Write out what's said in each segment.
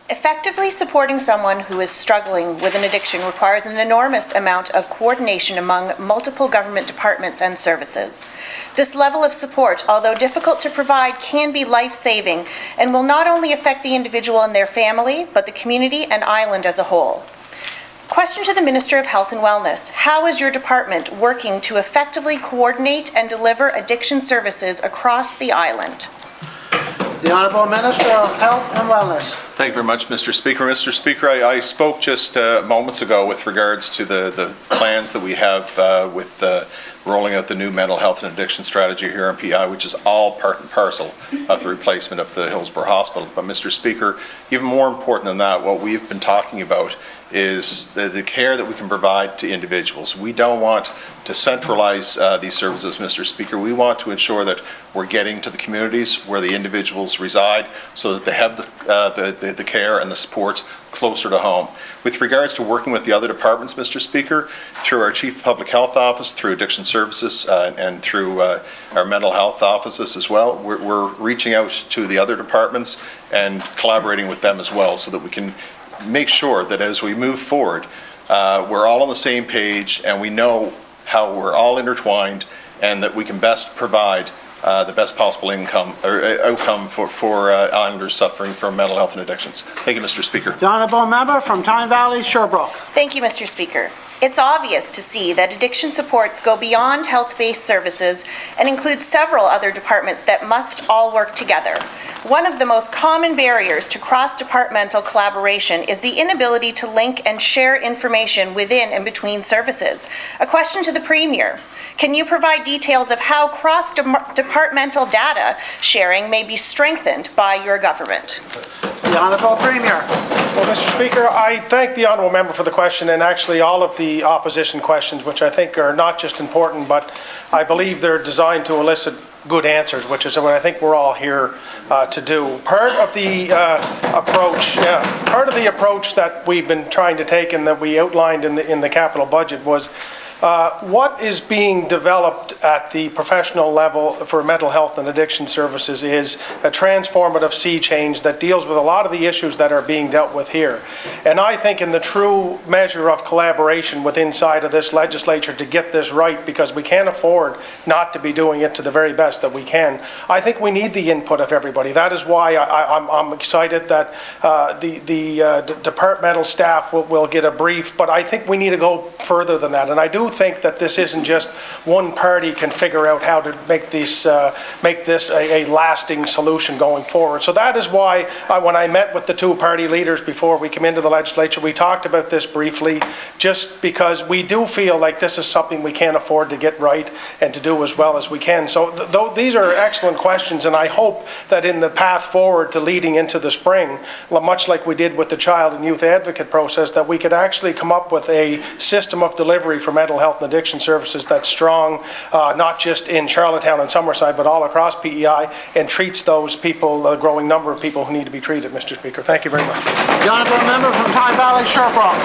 Effectively supporting someone who is struggling with an addiction requires an enormous amount of coordination among multiple government departments and services. This level of support, although difficult to provide, can be life-saving and will not only affect the individual and their family, but the community and island as a whole. Question to the Minister of Health and Wellness. How is your department working to effectively coordinate and deliver addiction services across the island? The Honourable Minister of Health and Wellness. Thank you very much, Mr. Speaker. Mr. Speaker, I spoke just moments ago with regards to the plans that we have with rolling out the new mental health and addiction strategy here in PI, which is all part and parcel of the replacement of the Hillsborough Hospital. But Mr. Speaker, even more important than that, what we've been talking about is the care that we can provide to individuals. We don't want to centralize these services, Mr. Speaker. We want to ensure that we're getting to the communities where the individuals reside so that they have the care and the supports closer to home. With regards to working with the other departments, Mr. Speaker, through our Chief Public Health Office, through Addiction Services, and through our mental health offices as well, we're reaching out to the other departments and collaborating with them as well so that we can make sure that as we move forward, we're all on the same page and we know how we're all intertwined and that we can best provide the best possible outcome for islanders suffering from mental health and addictions. Thank you, Mr. Speaker. The Honourable Member from Tyne Valley, Sherbrooke. Thank you, Mr. Speaker. It's obvious to see that addiction supports go beyond health-based services and include several other departments that must all work together. One of the most common barriers to cross-departmental collaboration is the inability to link and share information within and between services. A question to the Premier. Can you provide details of how cross-departmental data sharing may be strengthened by your government? The Honourable Premier. Well, Mr. Speaker, I thank the Honourable Member for the question and actually all of the opposition questions, which I think are not just important, but I believe they're designed to elicit good answers, which is what I think we're all here to do. Part of the approach that we've been trying to take and that we outlined in the capital budget was what is being developed at the professional level for mental health and addiction services is a transformative sea change that deals with a lot of the issues that are being dealt with here. And I think in the true measure of collaboration with inside of this legislature to get this right, because we can't afford not to be doing it to the very best that we can, I think we need the input of everybody. That is why I'm excited that the departmental staff will get a brief, but I think we need to go further than that. And I do think that this isn't just one party can figure out how to make this a lasting solution going forward. So that is why when I met with the two party leaders before we came into the legislature, we talked about this briefly, just because we do feel like this is something we can't afford to get right and to do as well as we can. So these are excellent questions, and I hope that in the path forward to leading into the spring, much like we did with the child and youth advocate process, that we could actually come up with a system of delivery for mental health and addiction services that's strong, not just in Charlottetown and Summerside, but all across PEI, and treats those people, the growing number of people who need to be treated, Mr. Speaker. Thank you very much. The Honourable Member from Tyne Valley, Sherbrooke.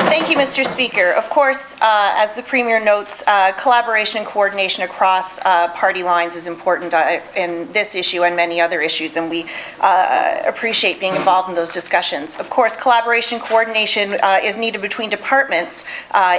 Thank you, Mr. Speaker. Of course, as the Premier notes, collaboration and coordination across party lines is important in this issue and many other issues, and we appreciate being involved in those discussions. Of course, collaboration coordination is needed between departments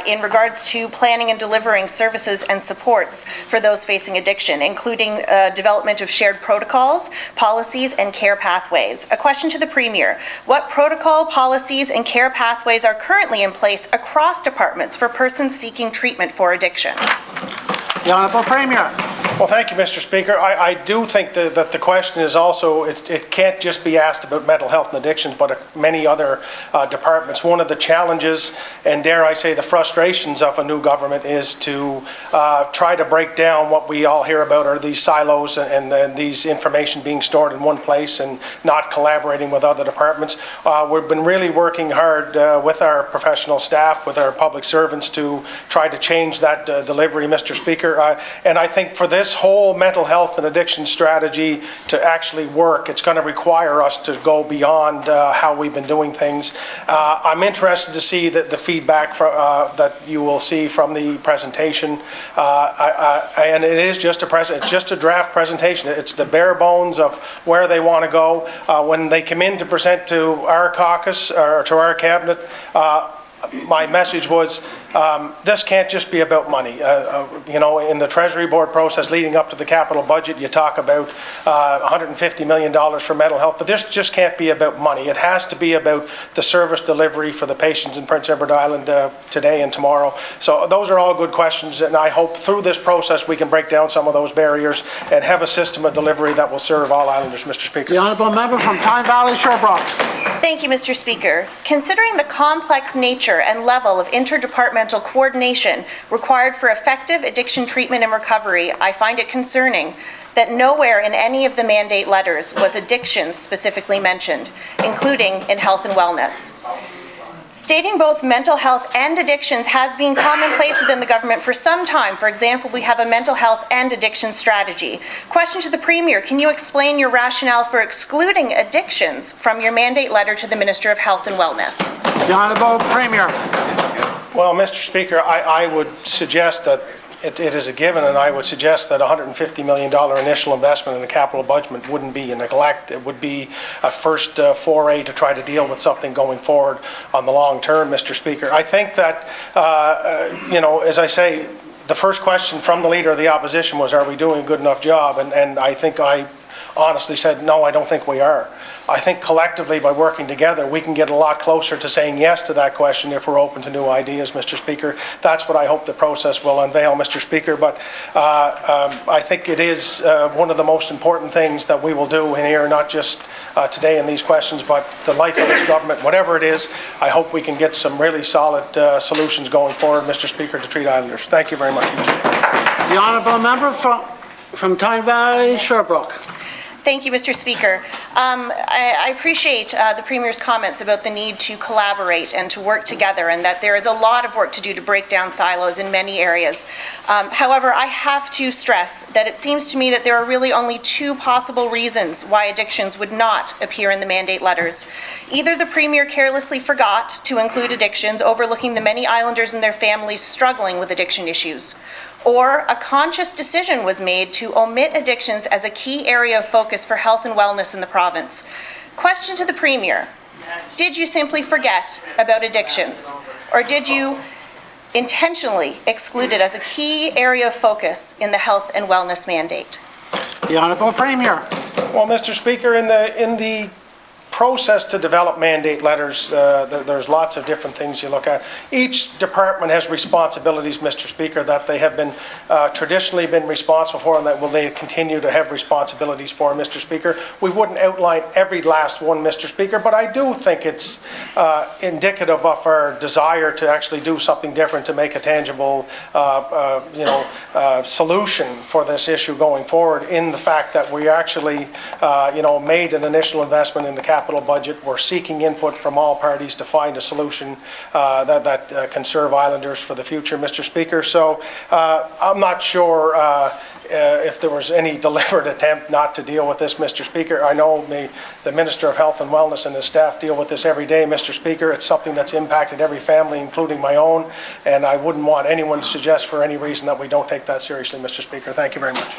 in regards to planning and delivering services and supports for those facing addiction, including development of shared protocols, policies, and care pathways. A question to the Premier. What protocol, policies, and care pathways are currently in place across departments for persons seeking treatment for addiction? The Honourable Premier. Well, thank you, Mr. Speaker. I do think that the question is also, it can't just be asked about mental health and addictions, but many other departments. One of the challenges, and dare I say the frustrations of a new government, is to try to break down what we all hear about are these silos and these information being stored in one place and not collaborating with other departments. We've been really working hard with our professional staff, with our public servants, to try to change that delivery, Mr. Speaker. And I think for this this whole mental health and addiction strategy to actually work, it's going to require us to go beyond how we've been doing things. I'm interested to see the feedback that you will see from the presentation, and it is just it's just a draft presentation. It's the bare bones of where they want to go. When they come in to present to our caucus or to our cabinet, my message was, this can't just be about money. You know, in the Treasury Board process leading up to the capital budget, you talk about $150 million for mental health, but this just can't be about money. It has to be about the service delivery for the patients in Prince Edward Island today and tomorrow. So those are all good questions, and I hope through this process we can break down some of those barriers and have a system of delivery that will serve all islanders, Mr. Speaker. The honourable member from Tyne Valley, Sherbrooke. Thank you, Mr. Speaker. Considering the complex nature and level of interdepartmental coordination required for effective addiction treatment and recovery, I find it concerning that nowhere in any of the mandate letters was addiction specifically mentioned, including in health and wellness. Stating both mental health and addictions has been commonplace within the government for some time. For example, we have a mental health and addiction strategy. Question to the Premier, can you explain your rationale for excluding addictions from your mandate letter to the Minister of Health and Wellness? The honourable Premier. Well, Mr. Speaker, I would suggest that it is a given, and I would suggest that $150 million initial investment in the capital budget wouldn't be a neglect. It would be a first foray to try to deal with something going forward on the long term, Mr. Speaker. I think that, you know, as I say, the first question from the Leader of the Opposition was, are we doing a good enough job? And I think I honestly said, no, I don't think we are. I think collectively, by working together, we can get a lot closer to saying yes to that question if we're open to new ideas, Mr. Speaker. That's what I hope the process will unveil, Mr. Speaker. But I think it is one of the most important things that we will do in here, not just today in these questions, but the life of this government, whatever it is. I hope we can get some really solid solutions going forward, Mr. Speaker, to treat islanders. Thank you very much, Mr. Speaker. The honourable member from Tyne Valley, Sherbrooke. Thank you, Mr. Speaker. I appreciate the Premier's comments about the need to collaborate and to work together, and that there is a lot of work to do to break down silos in many areas. However, I have to stress that it seems to me that there are really only two possible reasons why addictions would not appear in the mandate letters. Either the Premier carelessly forgot to include addictions, overlooking the many islanders and their families struggling with addiction issues, or a conscious decision was made to omit addictions as a key area of focus for health and wellness in the province. Question to the Premier, did you simply forget about addictions, or did you intentionally exclude it as a key area of focus in the health and wellness mandate? The honourable Premier. Well, Mr. Speaker, in the process to develop mandate letters, there's lots of different things you look at. Each department has responsibilities, Mr. Speaker, that they have been traditionally been responsible for, and that will they continue to have responsibilities for, Mr. Speaker. We wouldn't outline every last one, Mr. Speaker, but I do think it's indicative of our desire to actually do something different to make a tangible, solution for this issue going forward, in the fact that we actually, made an initial investment in the capital budget. We're seeking input from all parties to find a solution that can serve islanders for the future, Mr. Speaker. So I'm not sure if there was any deliberate attempt not to deal with this, Mr. Speaker. I know the Minister of Health and Wellness and his staff deal with this every day, Mr. Speaker. It's something that's impacted every family, including my own, and I wouldn't want anyone to suggest for any reason that we don't take that seriously, Mr. Speaker. Thank you very much.